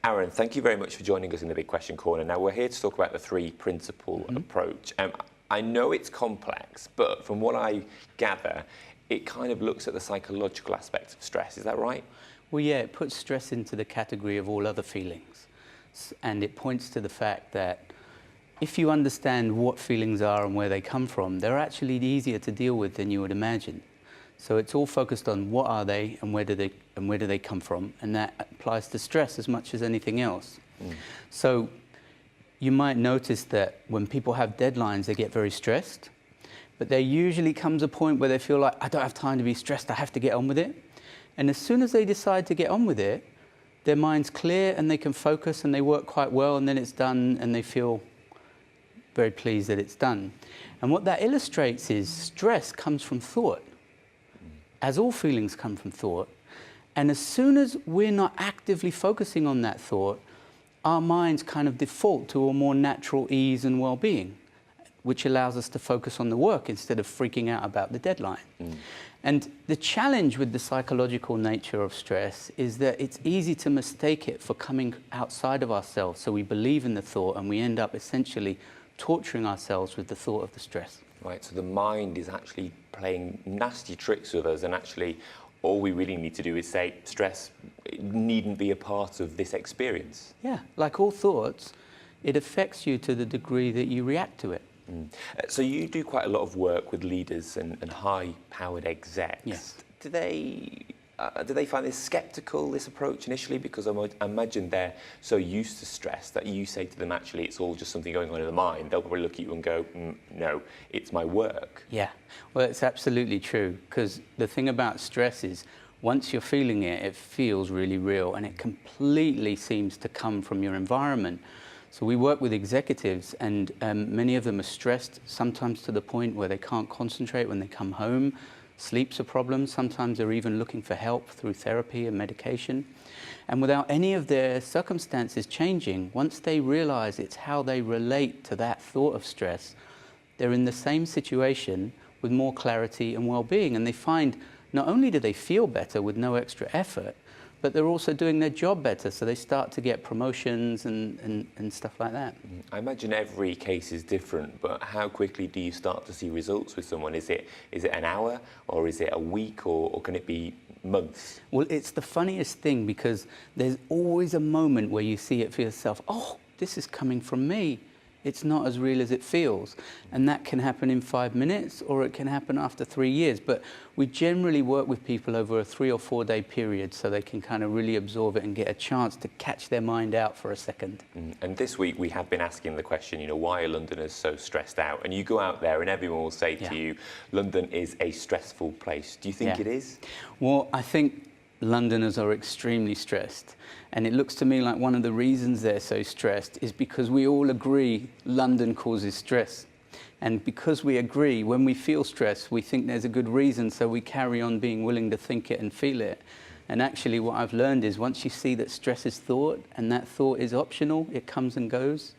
Aaron, thank you very much for joining us in the Big Question Corner. Now, we're here to talk about the three principle approach. I know it's complex, but from what I gather, it kind of looks at the psychological aspect of stress. Is that right? Well, yeah, it puts stress into the category of all other feelings. And it points to the fact that if you understand what feelings are and where they come from, they're actually easier to deal with than you would imagine. So it's all focused on what are they and where do they come from, and that applies to stress as much as anything else. So you might notice that when people have deadlines, they get very stressed, but there usually comes a point where they feel like, I don't have time to be stressed, I have to get on with it. And as soon as they decide to get on with it, their mind's clear and they can focus and they work quite well, and then it's done and they feel very pleased that it's done. And what that illustrates is stress comes from thought, as all feelings come from thought. And as soon as we're not actively focusing on that thought, our minds kind of default to a more natural ease and well-being, which allows us to focus on the work instead of freaking out about the deadline. And the challenge with the psychological nature of stress is that it's easy to mistake it for coming outside of ourselves. So we believe in the thought and we end up essentially torturing ourselves with the thought of the stress. Right, so the mind is actually playing nasty tricks with us, and actually all we really need to do is say stress needn't be a part of this experience. Yeah, like all thoughts, it affects you to the degree that you react to it. So you do quite a lot of work with leaders and high-powered execs. Yes. Do they find this sceptical, this approach initially? Because I imagine they're so used to stress that you say to them, actually, it's all just something going on in the mind. They'll probably look at you and go, no, it's my work. Yeah, well, it's absolutely true. Because the thing about stress is, once you're feeling it, it feels really real, and it completely seems to come from your environment. So we work with executives, and many of them are stressed, sometimes to the point where they can't concentrate when they come home. Sleep's a problem. Sometimes they're even looking for help through therapy and medication. And without any of their circumstances changing, once they realize it's how they relate to that thought of stress, they're in the same situation with more clarity and well-being. And they find not only do they feel better with no extra effort, but they're also doing their job better, so they start to get promotions and stuff like that. I imagine every case is different, but how quickly do you start to see results with someone? Is it an hour, or is it a week, or can it be months? Well, it's the funniest thing, because there's always a moment where you see it for yourself. Oh, this is coming from me. It's not as real as it feels. And that can happen in 5 minutes, or it can happen after 3 years. But we generally work with people over a 3 or 4 day period, so they can kind of really absorb it and get a chance to catch their mind out for a second. And this week we have been asking the question, why are Londoners so stressed out? And you go out there and everyone will say to you, London is a stressful place. Do you think it is? Well, I think Londoners are extremely stressed, and it looks to me like one of the reasons they're so stressed is because we all agree London causes stress. And because we agree, when we feel stress, we think there's a good reason, so we carry on being willing to think it and feel it. And actually what I've learned is, once you see that stress is thought, and that thought is optional, it comes and goes,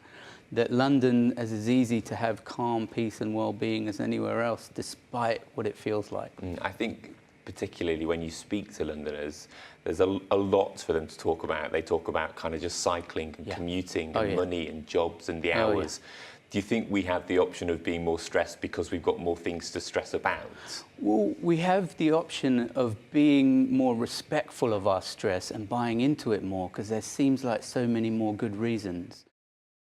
that London is as easy to have calm, peace and well-being as anywhere else, despite what it feels like. I think particularly when you speak to Londoners, there's a lot for them to talk about. They talk about kind of just cycling and commuting and money and jobs and the hours. Do you think we have the option of being more stressed because we've got more things to stress about? Well, we have the option of being more respectful of our stress and buying into it more, because there seems like so many more good reasons.